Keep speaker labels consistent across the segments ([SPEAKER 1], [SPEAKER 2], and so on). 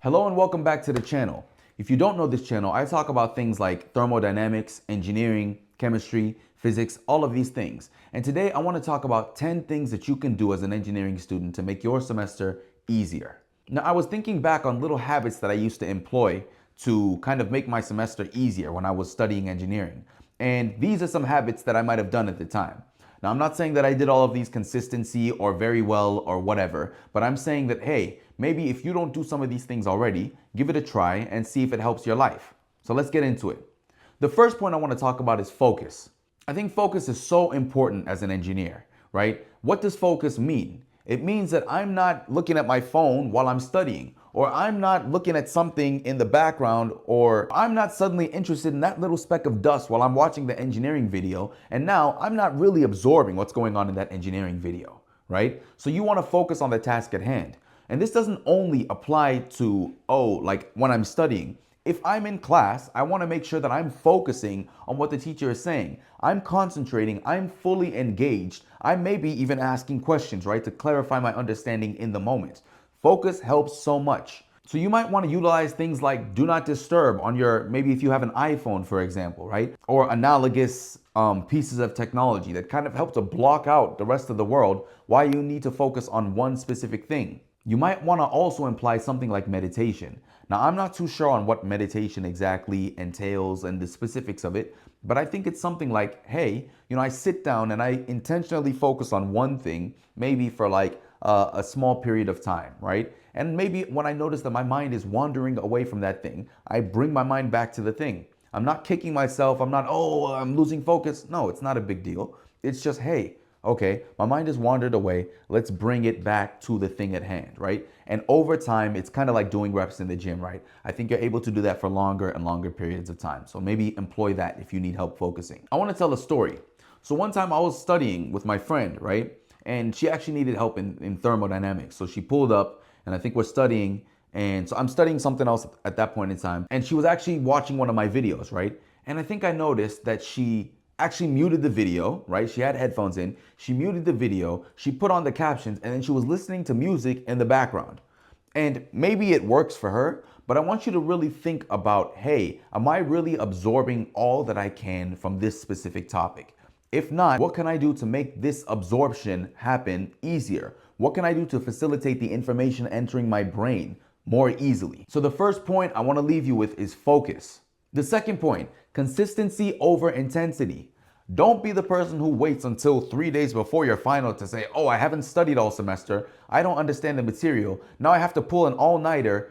[SPEAKER 1] Hello and welcome back to the channel. If you don't know this channel, I talk about things like thermodynamics, engineering, chemistry, physics, all of these things. And today I want to talk about 10 things that you can do as an engineering student to make your semester easier. Now, I was thinking back on little habits that I used to employ to kind of make my semester easier when I was studying engineering. And these are some habits that I might have done at the time. Now, I'm not saying that I did all of these consistency or very well or whatever, but I'm saying that, hey, maybe if you don't do some of these things already, give it a try and see if it helps your life. So let's get into it. The first point I want to talk about is focus. I think focus is so important as an engineer, right? What does focus mean? It means that I'm not looking at my phone while I'm studying, or I'm not looking at something in the background, or I'm not suddenly interested in that little speck of dust while I'm watching the engineering video, and now I'm not really absorbing what's going on in that engineering video, right? So you want to focus on the task at hand. And this doesn't only apply to, like when I'm studying. If I'm in class, I want to make sure that I'm focusing on what the teacher is saying. I'm concentrating, I'm fully engaged. I may be even asking questions, right, to clarify my understanding in the moment. Focus helps so much. So you might want to utilize things like do not disturb on your, maybe if you have an iPhone, for example, right? Or analogous pieces of technology that kind of help to block out the rest of the world while you need to focus on one specific thing. You might want to also imply something like meditation. Now, I'm not too sure on what meditation exactly entails and the specifics of it, but I think it's something like, hey, I sit down and I intentionally focus on one thing, maybe for like a small period of time, right? And maybe when I notice that my mind is wandering away from that thing, I bring my mind back to the thing. I'm not kicking myself. I'm not, I'm losing focus. No, it's not a big deal. It's just, hey, okay, my mind has wandered away. Let's bring it back to the thing at hand, right? And over time, it's kind of like doing reps in the gym, right? I think you're able to do that for longer and longer periods of time. So maybe employ that if you need help focusing. I want to tell a story. So one time I was studying with my friend, right? And she actually needed help in thermodynamics. So she pulled up and I think we're studying. And so I'm studying something else at that point in time. And she was actually watching one of my videos, right? And I think I noticed that she actually muted the video, right? She had headphones in. She muted the video. She put on the captions and then she was listening to music in the background. And maybe it works for her, but I want you to really think about, hey, am I really absorbing all that I can from this specific topic? If not, what can I do to make this absorption happen easier? What can I do to facilitate the information entering my brain more easily? So the first point I want to leave you with is focus. The second point, consistency over intensity. Don't be the person who waits until 3 days before your final to say, I haven't studied all semester. I don't understand the material. Now I have to pull an all-nighter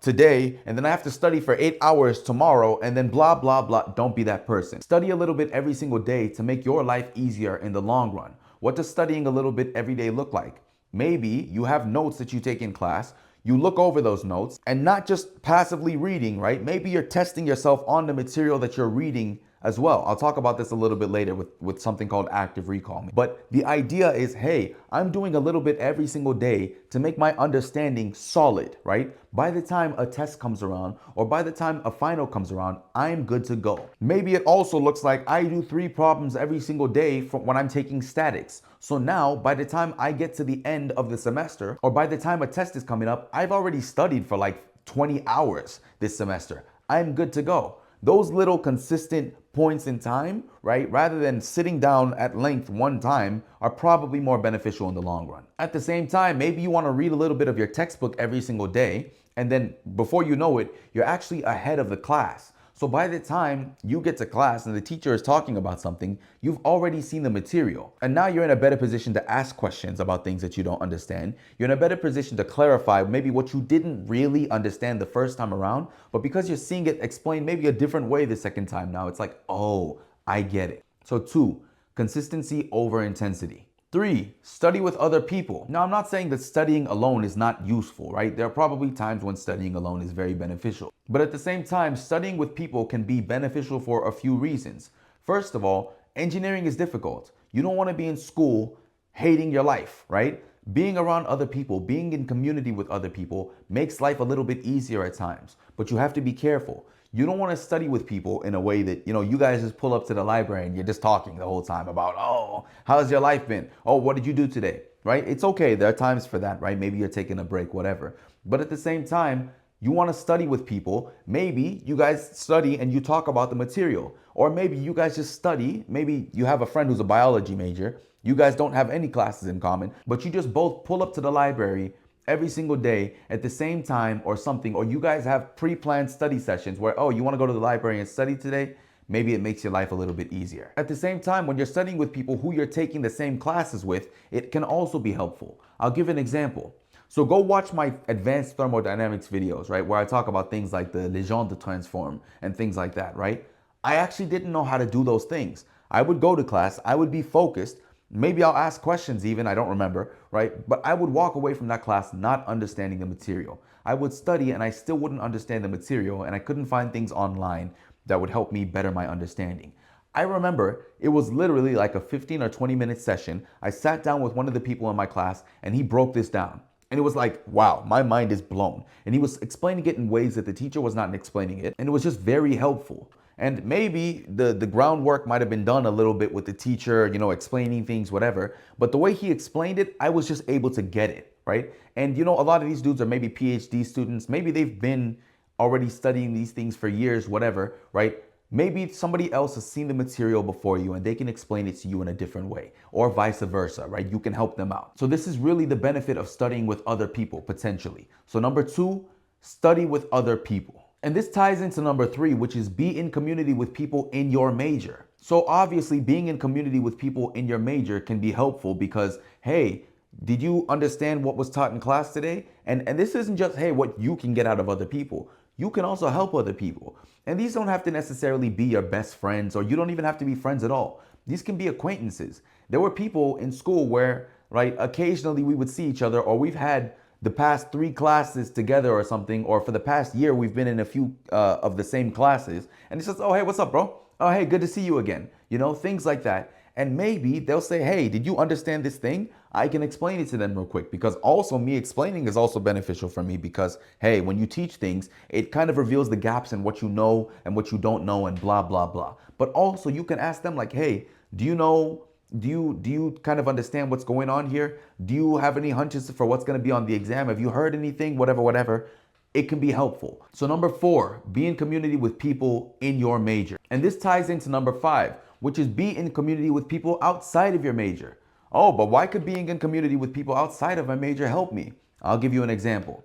[SPEAKER 1] today, and then I have to study for 8 hours tomorrow, and then blah, blah, blah. Don't be that person. Study a little bit every single day to make your life easier in the long run. What does studying a little bit every day look like? Maybe you have notes that you take in class. You look over those notes and not just passively reading, right? Maybe you're testing yourself on the material that you're reading as well. I'll talk about this a little bit later with something called active recall. But the idea is, hey, I'm doing a little bit every single day to make my understanding solid, right? By the time a test comes around or by the time a final comes around, I'm good to go. Maybe it also looks like I do 3 problems every single day when I'm taking statics. So now by the time I get to the end of the semester or by the time a test is coming up, I've already studied for like 20 hours this semester. I'm good to go. Those little consistent points in time, right, rather than sitting down at length one time, are probably more beneficial in the long run. At the same time, maybe you want to read a little bit of your textbook every single day, and then before you know it, you're actually ahead of the class. So by the time you get to class and the teacher is talking about something, you've already seen the material. And now you're in a better position to ask questions about things that you don't understand. You're in a better position to clarify maybe what you didn't really understand the first time around, but because you're seeing it explained maybe a different way the second time now, it's like, I get it. So 2, consistency over intensity. 3, study with other people. Now, I'm not saying that studying alone is not useful, right? There are probably times when studying alone is very beneficial. But at the same time, studying with people can be beneficial for a few reasons. First of all, engineering is difficult. You don't want to be in school hating your life, right? Being around other people, being in community with other people makes life a little bit easier at times. But you have to be careful. You don't want to study with people in a way that, you guys just pull up to the library and you're just talking the whole time about, how's your life been? What did you do today? Right? It's okay. There are times for that, right? Maybe you're taking a break, whatever. But at the same time, You want to study with people. Maybe you guys study and you talk about the material. Or maybe you guys just study. Maybe you have a friend who's a biology major. You guys don't have any classes in common, but you just both pull up to the library every single day at the same time or something. Or you guys have pre-planned study sessions where, oh, you want to go to the library and study today? Maybe it makes your life a little bit easier. At the same time, when you're studying with people who you're taking the same classes with, it can also be helpful. I'll give an example. So go watch my advanced thermodynamics videos, right? Where I talk about things like the Legendre transform and things like that, right? I actually didn't know how to do those things. I would go to class, I would be focused. Maybe I'll ask questions even, I don't remember, right? But I would walk away from that class not understanding the material. I would study and I still wouldn't understand the material, and I couldn't find things online that would help me better my understanding. I remember it was literally like a 15 or 20-minute session. I sat down with one of the people in my class and he broke this down. And it was like, wow, my mind is blown. And he was explaining it in ways that the teacher was not explaining it. And it was just very helpful. And maybe the groundwork might have been done a little bit with the teacher, explaining things, whatever. But the way he explained it, I was just able to get it, right? And a lot of these dudes are maybe PhD students. Maybe they've been already studying these things for years, whatever, right? Maybe somebody else has seen the material before you and they can explain it to you in a different way, or vice versa, right? You can help them out. So this is really the benefit of studying with other people, potentially. So number 2, study with other people. And this ties into number 3, which is be in community with people in your major. So obviously being in community with people in your major can be helpful because, hey, did you understand what was taught in class today? And this isn't just, hey, what you can get out of other people. You can also help other people. And these don't have to necessarily be your best friends, or you don't even have to be friends at all. These can be acquaintances. There were people in school where, right, occasionally we would see each other, or we've had the past 3 classes together or something, or for the past year, we've been in a few of the same classes. And it's just, oh, hey, what's up, bro? Oh, hey, good to see you again. Things like that. And maybe they'll say, hey, did you understand this thing? I can explain it to them real quick, because also me explaining is also beneficial for me because, hey, when you teach things, it kind of reveals the gaps in what you know and what you don't know and blah, blah, blah. But also you can ask them like, hey, do you kind of understand what's going on here? Do you have any hunches for what's going to be on the exam? Have you heard anything? Whatever. It can be helpful. So number 4, be in community with people in your major. And this ties into number 5, which is be in community with people outside of your major. Oh, but why could being in community with people outside of my major help me? I'll give you an example.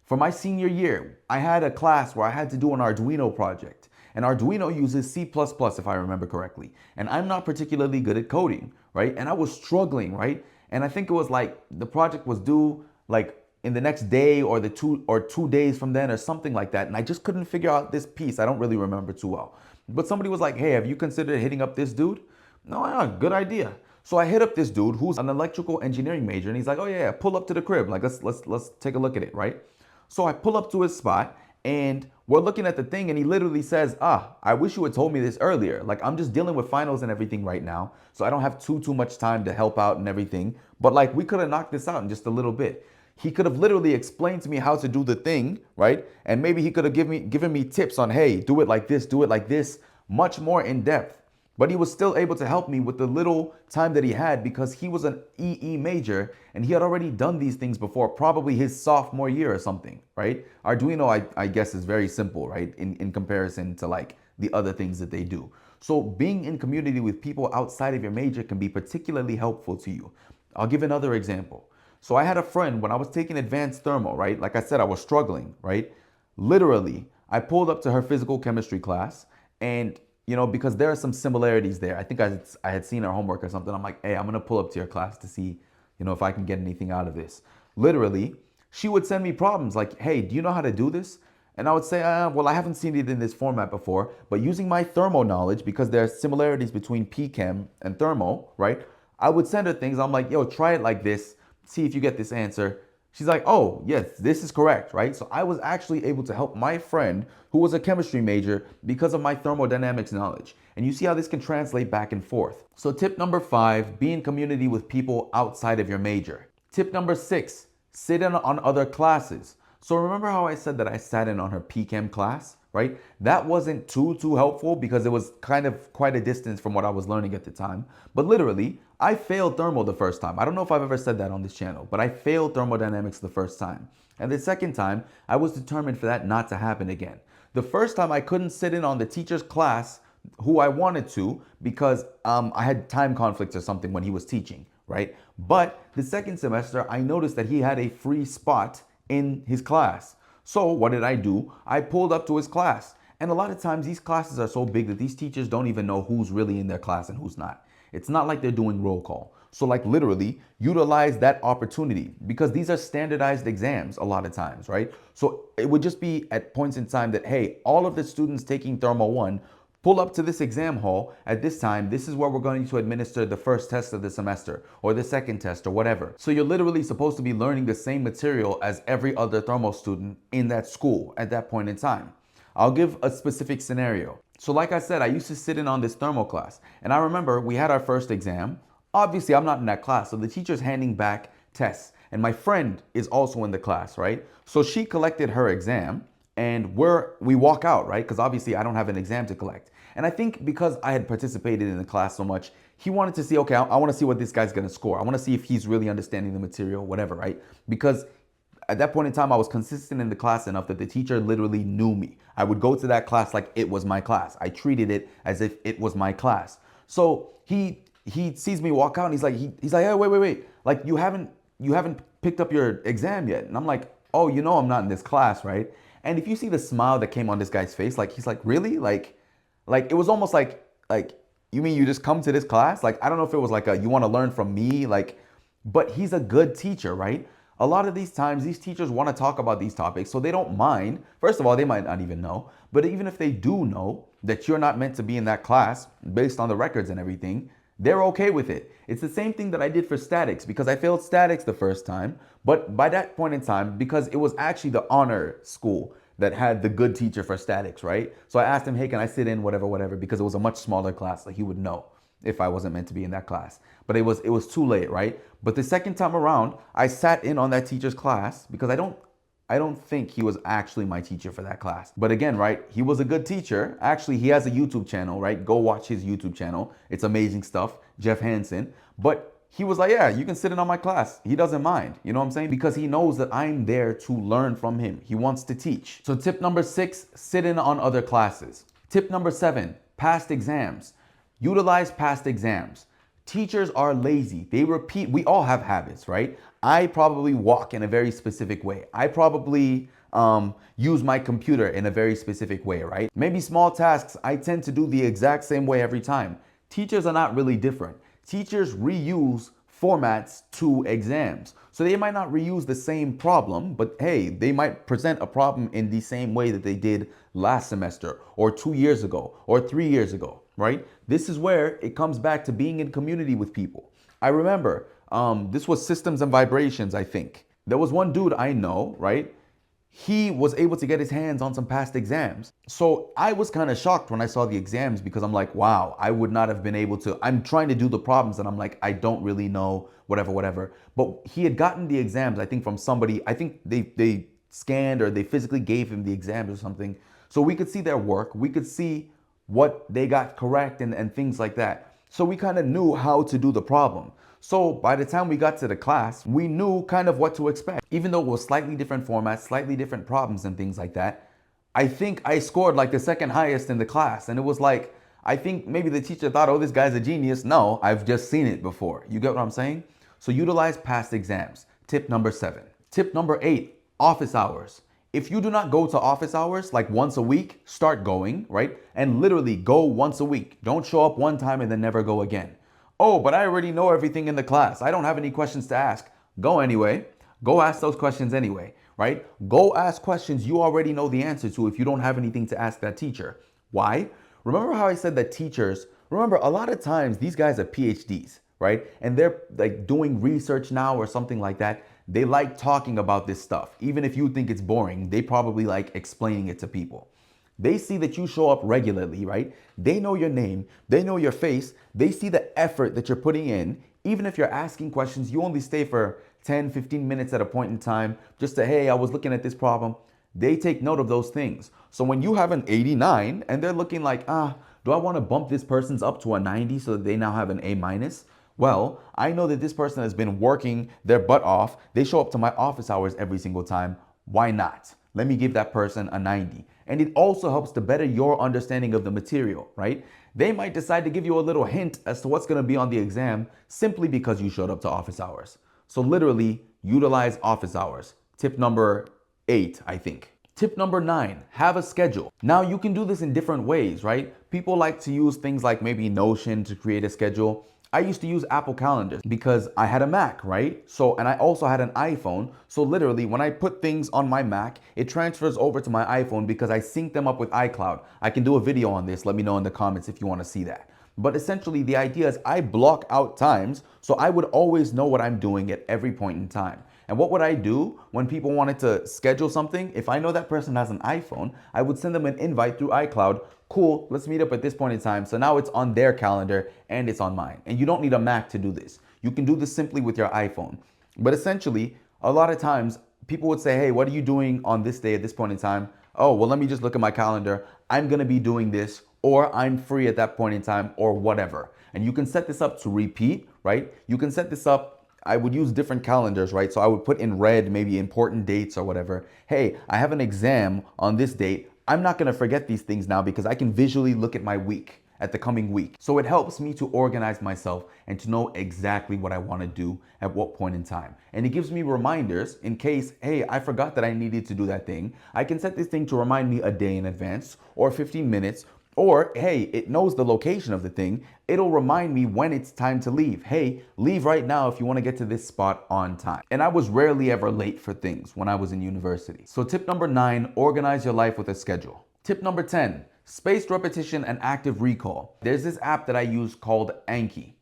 [SPEAKER 1] For my senior year, I had a class where I had to do an Arduino project. And Arduino uses C++, if I remember correctly. And I'm not particularly good at coding, right? And I was struggling, right? And I think it was like the project was due like in the next day or 2 days from then or something like that. And I just couldn't figure out this piece. I don't really remember too well. But somebody was like, hey, have you considered hitting up this dude? No, yeah, good idea. So I hit up this dude who's an electrical engineering major, and he's like, oh yeah, pull up to the crib. Like, let's take a look at it, right? So I pull up to his spot and we're looking at the thing, and he literally says, I wish you had told me this earlier. Like, I'm just dealing with finals and everything right now, so I don't have too much time to help out and everything. But like, we could have knocked this out in just a little bit. He could have literally explained to me how to do the thing, right? And maybe he could have given me tips on, hey, do it like this, much more in depth. But he was still able to help me with the little time that he had because he was an EE major and he had already done these things before, probably his sophomore year or something, right? Arduino, I guess, is very simple, right? In comparison to like the other things that they do. So being in community with people outside of your major can be particularly helpful to you. I'll give another example. So I had a friend when I was taking advanced thermal, right? Like I said, I was struggling, right? Literally, I pulled up to her physical chemistry class and because there are some similarities there. I think I had seen her homework or something. I'm like, hey, I'm going to pull up to your class to see, if I can get anything out of this. Literally, she would send me problems like, hey, do you know how to do this? And I would say, well, I haven't seen it in this format before, but using my thermo knowledge, because there are similarities between PChem and thermo, right? I would send her things. I'm like, yo, try it like this. See if you get this answer. She's like, oh, yes, this is correct, right? So I was actually able to help my friend who was a chemistry major because of my thermodynamics knowledge. And you see how this can translate back and forth. So tip number 5, be in community with people outside of your major. Tip number 6, sit in on other classes. So remember how I said that I sat in on her PChem class, right? That wasn't too helpful because it was kind of quite a distance from what I was learning at the time. But literally, I failed thermo the first time. I don't know if I've ever said that on this channel, but I failed thermodynamics the first time. And the second time, I was determined for that not to happen again. The first time I couldn't sit in on the teacher's class who I wanted to because I had time conflicts or something when he was teaching, right? But the second semester, I noticed that he had a free spot in his class. So what did I do? I pulled up to his class. And a lot of times these classes are so big that these teachers don't even know who's really in their class and who's not. It's not like they're doing roll call. So like literally utilize that opportunity because these are standardized exams a lot of times, right? So it would just be at points in time that, hey, all of the students taking Thermo 1 pull up to this exam hall at this time. This is where we're going to administer the first test of the semester or the second test or whatever. So you're literally supposed to be learning the same material as every other thermo student in that school at that point in time. I'll give a specific scenario. So like I said, I used to sit in on this thermo class and I remember we had our first exam. Obviously, I'm not in that class, so the teacher's handing back tests and my friend is also in the class, right? So she collected her exam and we walk out, right? Because obviously I don't have an exam to collect. And I think because I had participated in the class so much, he wanted to see, okay, I want to see what this guy's going to score. I want to see if he's really understanding the material, whatever, right? Because at that point in time, I was consistent in the class enough that the teacher literally knew me. I would go to that class like it was my class. I treated it as if it was my class. So he sees me walk out and he's like, hey, wait. Like you haven't picked up your exam yet. And I'm like, oh, you know I'm not in this class, right? And if you see the smile that came on this guy's face, like he's like, really? Like it was almost like you mean you just come to this class? Like I don't know if it was like you want to learn from me, like, but he's a good teacher, right? A lot of these times, these teachers want to talk about these topics, so they don't mind. First of all, they might not even know, but even if they do know that you're not meant to be in that class based on the records and everything, they're okay with it. It's the same thing that I did for statics because I failed statics the first time, but by that point in time, because it was actually the honor school that had the good teacher for statics, right? So I asked him, hey, can I sit in whatever, because it was a much smaller class, like he would know if I wasn't meant to be in that class. But it was too late, right? But the second time around, I sat in on that teacher's class because I don't think he was actually my teacher for that class. But again, right, he was a good teacher. Actually, he has a YouTube channel, right? Go watch his YouTube channel. It's amazing stuff, Jeff Hansen. But he was like, yeah, you can sit in on my class. He doesn't mind, you know what I'm saying? Because he knows that I'm there to learn from him. He wants to teach. So tip number 6, sit in on other classes. Tip number 7, past exams. Utilize past exams. Teachers are lazy. They repeat. We all have habits, right? I probably walk in a very specific way. I probably use my computer in a very specific way, right? Maybe small tasks, I tend to do the exact same way every time. Teachers are not really different. Teachers reuse formats to exams. So they might not reuse the same problem, but hey, they might present a problem in the same way that they did last semester or 2 years ago or 3 years ago, right? This is where it comes back to being in community with people. I remember this was Systems and Vibrations, I think. There was one dude I know, right? He was able to get his hands on some past exams. So I was kind of shocked when I saw the exams because I'm like, wow, I would not have been able to. I'm trying to do the problems and I'm like, I don't really know, whatever. But he had gotten the exams, I think, from somebody. I think they scanned or they physically gave him the exams or something. So we could see their work. We could see what they got correct and things like that. So we kind of knew how to do the problem. So by the time we got to the class, we knew kind of what to expect. Even though it was slightly different formats, slightly different problems and things like that, I think I scored like the second highest in the class. And it was like, I think maybe the teacher thought, oh, this guy's a genius. No, I've just seen it before. You get what I'm saying? So utilize past exams. Tip number 7. Tip number 8, office hours. If you do not go to office hours like once a week, start going, right? And literally go once a week. Don't show up one time and then never go again. Oh, but I already know everything in the class. I don't have any questions to ask. Go anyway. Go ask those questions anyway, right? Go ask questions you already know the answer to if you don't have anything to ask that teacher. Why? Remember how I said that teachers, remember a lot of times these guys are PhDs, right? And they're like doing research now or something like that. They like talking about this stuff. Even if you think it's boring, they probably like explaining it to people. They see that you show up regularly, right? They know your name, they know your face, they see the effort that you're putting in. Even if you're asking questions, you only stay for 10, 15 minutes at a point in time just to, hey, I was looking at this problem. They take note of those things. So when you have an 89 and they're looking like, do I want to bump this person's up to a 90 so that they now have an A minus? Well, I know that this person has been working their butt off. They show up to my office hours every single time. Why not? Let me give that person a 90. And it also helps to better your understanding of the material, right? They might decide to give you a little hint as to what's going to be on the exam simply because you showed up to office hours. So literally utilize office hours. Tip number 8, I think. Tip number 9, have a schedule. Now you can do this in different ways, right? People like to use things like maybe Notion to create a schedule. I used to use Apple Calendars because I had a Mac, right? And I also had an iPhone. So literally when I put things on my Mac, it transfers over to my iPhone because I sync them up with iCloud. I can do a video on this. Let me know in the comments if you want to see that. But essentially the idea is I block out times so I would always know what I'm doing at every point in time. And what would I do when people wanted to schedule something? If I know that person has an iPhone, I would send them an invite through iCloud. Cool, let's meet up at this point in time. So now it's on their calendar and it's on mine. And you don't need a Mac to do this. You can do this simply with your iPhone. But essentially, a lot of times people would say, hey, what are you doing on this day at this point in time? Oh, well, let me just look at my calendar. I'm going to be doing this, or I'm free at that point in time, or whatever. And you can set this up to repeat, right? You can set this up. I would use different calendars, right? So I would put in red, maybe important dates or whatever. Hey, I have an exam on this date. I'm not gonna forget these things now because I can visually look at my week, at the coming week. So it helps me to organize myself and to know exactly what I wanna do at what point in time. And it gives me reminders in case, hey, I forgot that I needed to do that thing. I can set this thing to remind me a day in advance or 15 minutes. Or, hey, it knows the location of the thing. It'll remind me when it's time to leave. Hey, leave right now if you want to get to this spot on time. And I was rarely ever late for things when I was in university. So tip number 9, organize your life with a schedule. Tip number 10, spaced repetition and active recall. There's this app that I use called Anki.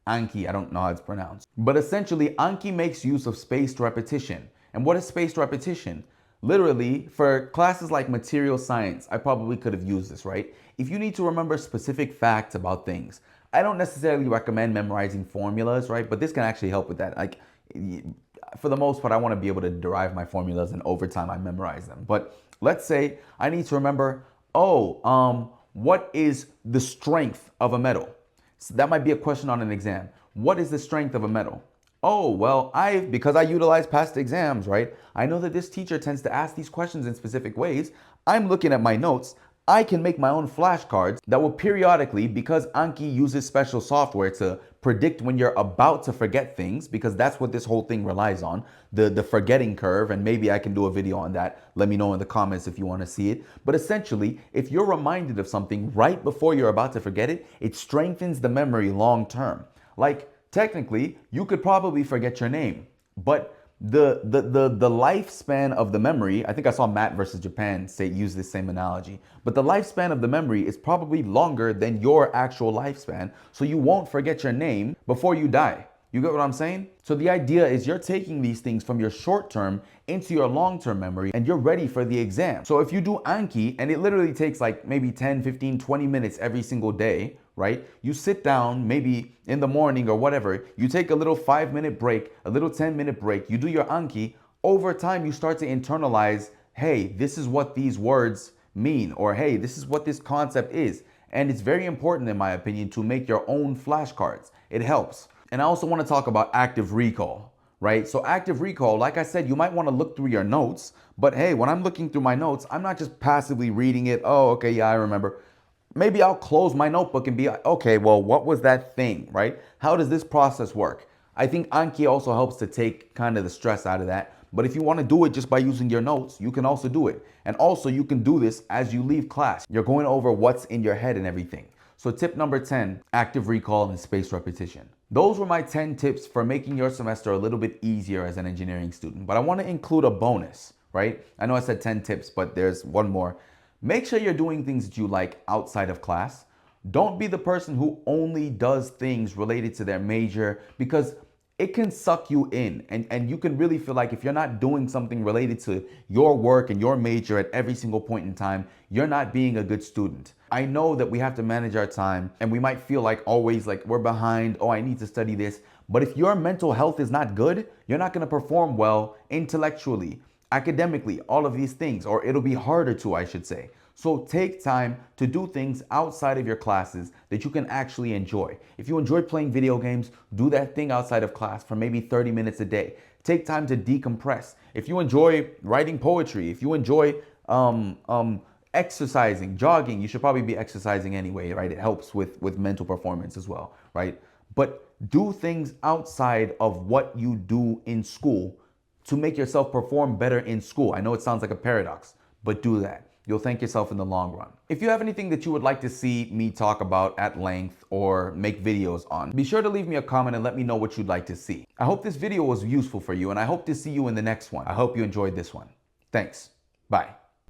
[SPEAKER 1] Anki, I don't know how it's pronounced. But essentially, Anki makes use of spaced repetition. And what is spaced repetition? Literally, for classes like material science, I probably could have used this, right? If you need to remember specific facts about things, I don't necessarily recommend memorizing formulas, right? But this can actually help with that. Like, for the most part, I want to be able to derive my formulas, and over time I memorize them. But let's say I need to remember, what is the strength of a metal? So that might be a question on an exam. What is the strength of a metal? Oh, well, because I utilize past exams, right? I know that this teacher tends to ask these questions in specific ways. I'm looking at my notes. I can make my own flashcards that will periodically, because Anki uses special software to predict when you're about to forget things, because that's what this whole thing relies on, the forgetting curve, and maybe I can do a video on that. Let me know in the comments if you want to see it. But essentially, if you're reminded of something right before you're about to forget it, it strengthens the memory long term. Like, technically, you could probably forget your name, but the lifespan of the memory, I think I saw Matt versus Japan use this same analogy, but the lifespan of the memory is probably longer than your actual lifespan, so you won't forget your name before you die. You get what I'm saying? So the idea is you're taking these things from your short term into your long-term memory, and you're ready for the exam. So if you do Anki, and it literally takes like maybe 10, 15, 20 minutes every single day, right? You sit down maybe in the morning or whatever, you take a little 5-minute break, a little 10-minute break, you do your Anki. Over time, you start to internalize, hey, this is what these words mean, or hey, this is what this concept is. And it's very important, in my opinion, to make your own flashcards. It helps. And I also want to talk about active recall, right? So active recall, like I said, you might want to look through your notes, but hey, when I'm looking through my notes, I'm not just passively reading it. Oh, okay, yeah, I remember. Maybe I'll close my notebook and be like, okay, well, what was that thing, right? How does this process work? I think Anki also helps to take kind of the stress out of that. But if you want to do it just by using your notes, you can also do it. And also you can do this as you leave class. You're going over what's in your head and everything. So tip number 10, active recall and spaced repetition. Those were my 10 tips for making your semester a little bit easier as an engineering student. But I want to include a bonus, right? I know I said 10 tips, but there's one more. Make sure you're doing things that you like outside of class. Don't be the person who only does things related to their major, because it can suck you in, and you can really feel like if you're not doing something related to your work and your major at every single point in time, you're not being a good student. I know that we have to manage our time, and we might feel like always like we're behind, oh, I need to study this. But if your mental health is not good, You're not going to perform well intellectually, academically, all of these things, or it'll be harder to, I should say. So take time to do things outside of your classes that you can actually enjoy. If you enjoy playing video games, do that thing outside of class for maybe 30 minutes a day. Take time to decompress. If you enjoy writing poetry, if you enjoy exercising, jogging, you should probably be exercising anyway, right? It helps with mental performance as well, right? But do things outside of what you do in school to make yourself perform better in school. I know it sounds like a paradox, but do that. You'll thank yourself in the long run. If you have anything that you would like to see me talk about at length or make videos on, be sure to leave me a comment and let me know what you'd like to see. I hope this video was useful for you, and I hope to see you in the next one. I hope you enjoyed this one. Thanks. Bye.